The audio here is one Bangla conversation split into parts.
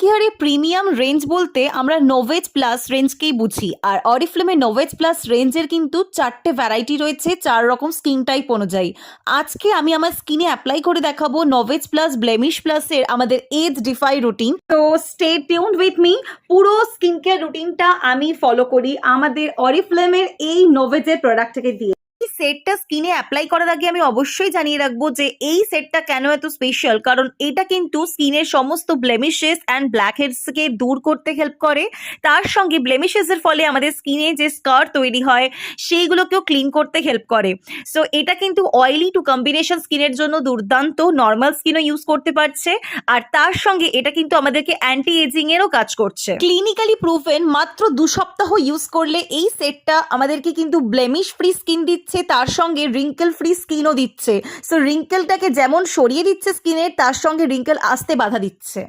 কেয়ারে প্রিমিয়াম রেঞ্জ বলতে আমরা নোভেজ প্লাস রেঞ্জকেই বুঝি। আর অরিফ্লেমের নোভেজ প্লাস রেঞ্জের কিন্তু 4টে ভ্যারাইটি রয়েছে 4 রকম স্কিন টাইপ অনুযায়ী। আজকে আমি আমার স্কিনে অ্যাপ্লাই করে দেখাবো নোভেজ প্লাস ব্লেমিশ প্লাসের আমাদের এজ ডিফাই রুটিন। তো স্টে টিউনড উইথ মি। পুরো স্কিন কেয়ার রুটিনটা আমি ফলো করি আমাদের অরিফ্লেমের এই নোভেজের প্রোডাক্টটাকে দিয়ে। সেটটা স্কিনে অ্যাপ্লাই করার আগে আমি অবশ্যই জানিয়ে রাখবো যে এই সেটটা কেন এত স্পেশাল, কারণ এটা কিন্তু স্কিনের সমস্ত ব্লেমিশেস অ্যান্ড ব্ল্যাক হেডসকে দূর করতে হেল্প করে। তার সঙ্গে ব্লেমিশেসের ফলে আমাদের স্কিনে যে স্কার তৈরি হয় সেইগুলোকেও ক্লিন করতে হেল্প করে। সো এটা কিন্তু অয়েলি টু কম্বিনেশন স্কিনের জন্য দুর্দান্ত, নর্মাল স্কিনও ইউজ করতে পারছে। আর তার সঙ্গে এটা কিন্তু আমাদেরকে অ্যান্টি এজিং এরও কাজ করছে। ক্লিনিক্যালি প্রুভেন মাত্র 2 সপ্তাহ ইউজ করলে এই সেটটা আমাদেরকে কিন্তু ব্লেমিশ ফ্রি স্কিন দিচ্ছে, তার সঙ্গে রিঙ্কেল ফ্রি স্কিনও দিচ্ছে। সো রিঙ্কেলটাকে যেমন সরিয়ে দিচ্ছে স্কিনের, তার সঙ্গে রিঙ্কেল আসতে বাধা দিচ্ছে।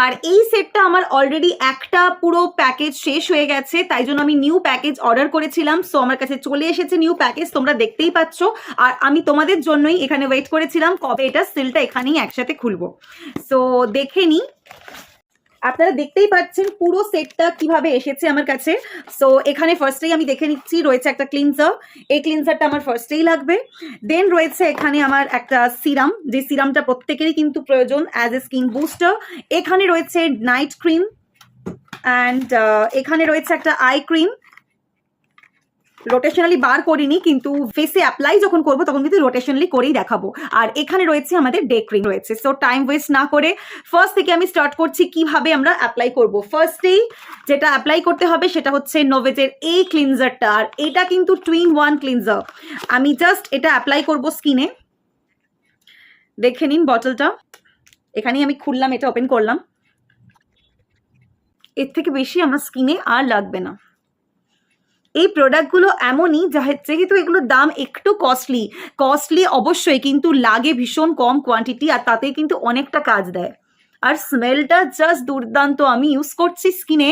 আর এই সেটটা আমার অলরেডি একটা পুরো প্যাকেজ শেষ হয়ে গেছে, তাই জন্য আমি নিউ প্যাকেজ অর্ডার করেছিলাম। সো আমার কাছে চলে এসেছে নিউ প্যাকেজ, তোমরা দেখতেই পাচ্ছ। আর আমি তোমাদের জন্যই এখানে ওয়েট করেছিলাম কবে এটা সিলটা এখানেই একসাথে খুলবো। সো দেখে নিই। আপনারা দেখতেই পাচ্ছেন পুরো সেটটা কিভাবে এসেছে আমার কাছে। সো এখানে ফার্স্টেই আমি দেখে নিচ্ছি রয়েছে একটা ক্লিনজার। এই ক্লিনজারটা আমার ফার্স্টেই লাগবে। দেন রয়েছে এখানে আমার একটা সিরাম, যে সিরামটা প্রত্যেকেরই কিন্তু প্রয়োজন অ্যাজ এ স্কিন বুস্টার। এখানে রয়েছে নাইট ক্রিম অ্যান্ড এখানে রয়েছে একটা আই ক্রিম। রোটেশনালি বার করিনি, কিন্তু ফেসে অ্যাপ্লাই যখন করবো তখন কিন্তু রোটেশনালি করেই দেখাবো। আর এখানে রয়েছে আমাদের ডে ক্রিম রয়েছে। সো টাইম ওয়েস্ট না করে ফার্স্ট থেকে আমি স্টার্ট করছি কিভাবে আমরা অ্যাপ্লাই করব। ফার্স্টেই যেটা অ্যাপ্লাই করতে হবে সেটা হচ্ছে নোভেজের এই ক্লিনজারটা। আর এটা কিন্তু 2-in-1 ক্লিনজার। আমি জাস্ট এটা অ্যাপ্লাই করব স্কিনে। দেখে নিন বটলটা, এখানেই আমি খুললাম, এটা ওপেন করলাম। এর থেকে বেশি আমার স্কিনে আর লাগবে না। এই প্রোডাক্টগুলো এমনই যেহেতু এগুলোর দাম একটু কস্টলি অবশ্যই, কিন্তু লাগে ভীষণ কম কোয়ান্টিটি, আর তাতে কিন্তু অনেকটা কাজ দেয়। আর স্মেলটা জাস্ট দুর্দান্ত। আমি ইউজ করছি স্কিনে,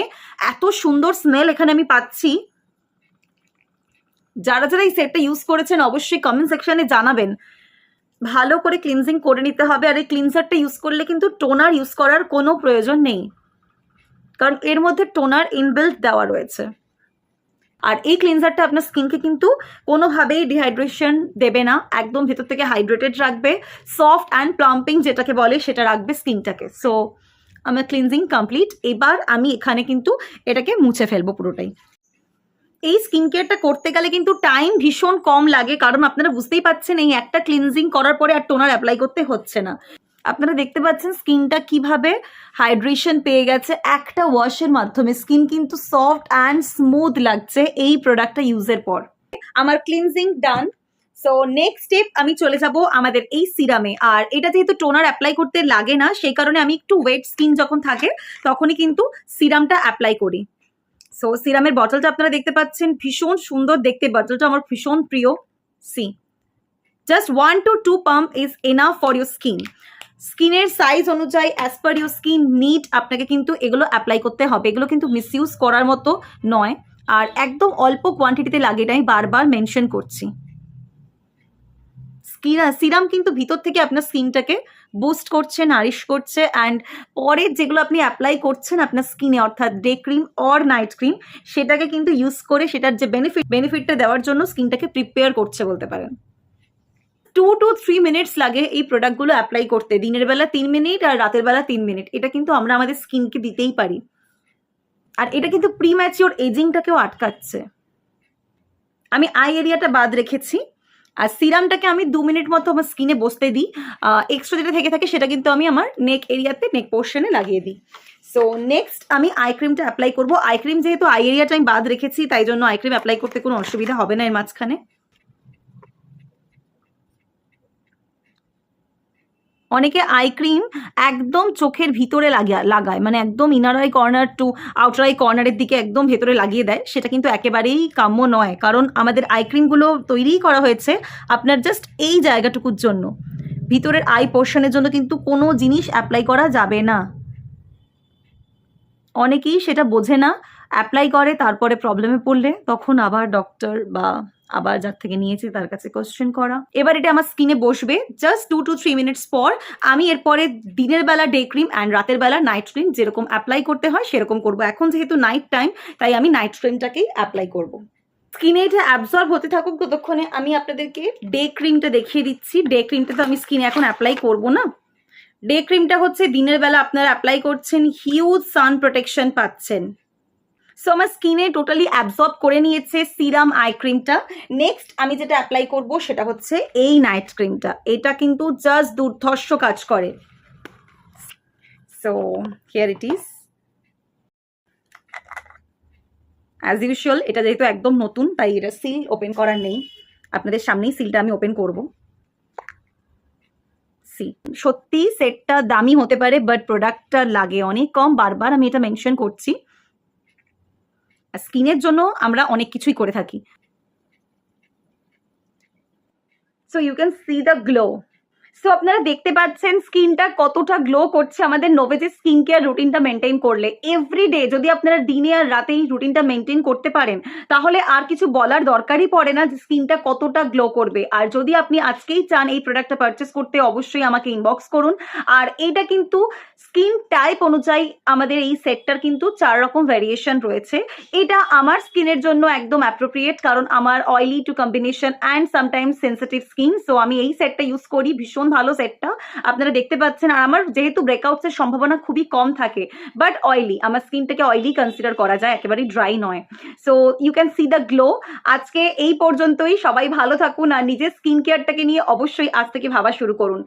এত সুন্দর স্মেল এখানে আমি পাচ্ছি। যারা যারা এই সেটটা ইউজ করেছেন অবশ্যই কমেন্ট সেকশনে জানাবেন। ভালো করে ক্লিনজিং করে নিতে হবে। আর এই ক্লিনজারটা ইউজ করলে কিন্তু টোনার ইউজ করার কোনো প্রয়োজন নেই, কারণ এর মধ্যে টোনার ইনবিল্ট দেওয়া রয়েছে। আর এই ক্লিনজারটা আপনার স্কিনকে কিন্তু কোনোভাবেই ডিহাইড্রেশন দেবে না, একদম ভেতর থেকে হাইড্রেটেড রাখবে, সফট অ্যান্ড প্লাম্পিং যেটাকে বলে সেটা রাখবে স্কিনটাকে। সো আমার ক্লিনজিং কমপ্লিট। এবার আমি এখানে কিন্তু এটাকে মুছে ফেলবো পুরোটাই। এই স্কিন কেয়ারটা করতে গেলে কিন্তু টাইম ভীষণ কম লাগে, কারণ আপনারা বুঝতেই পাচ্ছেন এই একটা ক্লিনজিং করার পরে আর টোনার অ্যাপ্লাই করতে হচ্ছে না। আপনারা দেখতে পাচ্ছেন স্কিনটা কিভাবে হাইড্রেশন পেয়ে গেছে একটা ওয়াশের মাধ্যমে। স্কিন কিন্তু সফট অ্যান্ড স্মুথ লাগছে এই প্রোডাক্টটা ইউজের পর। আমার ক্লিনজিং ডান। সো নেক্সট স্টেপ আমি চলে যাব আমাদের এই সিরামে। আর এটা যেহেতু টোনার অ্যাপ্লাই করতে লাগে না, সেই কারণে আমি একটু ওয়েট স্কিন যখন থাকে তখনই কিন্তু সিরামটা অ্যাপ্লাই করি। সো সিরামের বটলটা আপনারা দেখতে পাচ্ছেন, ভীষণ সুন্দর দেখতে। বটলটা আমার ভীষণ প্রিয়। See just 1 to 2 pump is enough for your skin. স্কিনের সাইজ অনুযায়ী as per your skin need আপনাকে কিন্তু এগুলো অ্যাপ্লাই করতে হবে। এগুলো কিন্তু মিসইউজ করার মতো নয়, আর একদম অল্প কোয়ান্টিটিতে লাগে, এটা আমি বারবার মেনশন করছি। সিরাম কিন্তু ভিতর থেকে আপনার স্কিনটাকে বুস্ট করছে, নারিশ করছে। অ্যান্ড পরে যেগুলো আপনি অ্যাপ্লাই করছেন আপনার স্কিনে, অর্থাৎ day cream or night cream, সেটাকে কিন্তু ইউজ করে সেটার যে বেনিফিটটা দেওয়ার জন্য স্কিনটাকে প্রিপেয়ার করছে বলতে পারেন। 2 to 3 মিনিটস লাগে এই প্রোডাক্টগুলো অ্যাপ্লাই করতে। দিনের বেলা 3 মিনিট আর রাতের বেলা 3 মিনিট। এটা কিন্তু আমরা আমাদের স্কিনকে দিতেই পারি। আর এটা কিন্তু প্রিম্যাচিওর এজিংটাকেও আটকাচ্ছে। আমি আই এরিয়াটা বাদ রেখেছি। আর সিরামটাকে আমি 2 মিনিট মতো আমার স্কিনে বসতে দিই। এক্সট্রা যেটা থেকে থাকে সেটা কিন্তু আমি আমার নেক এরিয়াতে, নেক পোর্শনে লাগিয়ে দিই। সো নেক্সট আমি আই ক্রিমটা অ্যাপ্লাই করবো। আই ক্রিম যেহেতু আই এরিয়াটা আমি বাদ রেখেছি, তাই জন্য আই ক্রিম অ্যাপ্লাই করতে কোনো অসুবিধা হবে না এর মাঝখানে। অনেকে আই ক্রিম একদম চোখের ভিতরে লাগায়, মানে একদম inner I corner to outer I কর্নারের দিকে একদম ভেতরে লাগিয়ে দেয়। সেটা কিন্তু একেবারেই কাম্য নয়, কারণ আমাদের আই ক্রিমগুলো তৈরিই করা হয়েছে আপনার জাস্ট এই জায়গাটুকুর জন্য। ভিতরের আই পোর্শনের জন্য কিন্তু কোনো জিনিস অ্যাপ্লাই করা যাবে না। অনেকেই সেটা বোঝে না, অ্যাপ্লাই করে, তারপরে প্রবলেমে পড়লে তখন আবার ডক্টর বা আবার যার থেকে নিয়েছি তার কাছে কোশ্চেন করা। এবার এটা আমার স্কিনে বসবে জাস্ট 2 to 3 মিনিটস পর। আমি এরপরে দিনের বেলা ডে ক্রিম অ্যান্ড রাতের বেলা নাইট ক্রিম যেরকম অ্যাপ্লাই করতে হয় সেরকম করব। এখন যেহেতু নাইট টাইম তাই আমি নাইট ক্রিমটাকেই অ্যাপ্লাই করব। স্কিনে এটা অ্যাবজর্ব হতে থাকুক, ততক্ষণে আমি আপনাদেরকে ডে ক্রিমটা দেখিয়ে দিচ্ছি। ডে ক্রিমটা তো আমি স্কিনে এখন অ্যাপ্লাই করব না। ডে ক্রিমটা হচ্ছে দিনের বেলা আপনারা অ্যাপ্লাই করছেন, হিউজ সান প্রোটেকশন পাচ্ছেন। সো আমার স্কিনে টোটালি অ্যাবজর্ব করে নিয়েছে সিরাম আই ক্রিমটা। নেক্সট আমি যেটা অ্যাপ্লাই করব সেটা হচ্ছে এই নাইট ক্রিমটা। এটা কিন্তু জাস্ট দুর্ধর্ষ কাজ করে। So here it is. As usual এটা যেহেতু একদম নতুন তাই এটা সিল ওপেন করার নেই, আপনাদের সামনেই সিলটা আমি ওপেন করব। সত্যি সেটটা দামি হতে পারে বাট প্রোডাক্টটা লাগে অনেক কম, বারবার আমি এটা মেনশন করছি। স্কিনের জন্য আমরা অনেক কিছুই করে থাকি। So you can see the glow. So আপনারা দেখতে পাচ্ছেন স্কিনটা কতটা গ্লো করছে আমাদের নোভেজের স্কিন কেয়ার রুটিনটা মেনটেন করলে। এভরিডে যদি আপনারা দিনে আর রাতে এই রুটিনটা মেনটেন করতে পারেন তাহলে আর কিছু বলার দরকারই পড়ে না যে স্কিনটা কতটা গ্লো করবে। আর যদি আপনি আজকেই চান এই প্রোডাক্টটা পারচেস করতে অবশ্যই আমাকে ইনবক্স করুন। আর এটা কিন্তু স্কিন টাইপ অনুযায়ী আমাদের এই সেটটার কিন্তু 4 রকম ভ্যারিয়েশন রয়েছে। এটা আমার স্কিনের জন্য একদম অ্যাপ্রোপ্রিয়েট, কারণ আমার oily two combination and sometimes sensitive skin. So আমি এই সেটটা ইউজ করি, ভীষণ ভালো সেটটা আপনারা দেখতে পাচ্ছেন। আর আমার যেহেতু ব্রেকআউটস এর সম্ভাবনা খুবই কম থাকে বাট অয়েলি, আমার স্কিনটাকে অয়েলি কনসিডার করা যায়, একেবারেই ড্রাই নয়। So you can see the glow. আজকে এই পর্যন্তই। সবাই ভালো থাকুন আর নিজের স্কিন কেয়ারটাকে নিয়ে অবশ্যই আজ থেকে ভাবা শুরু করুন।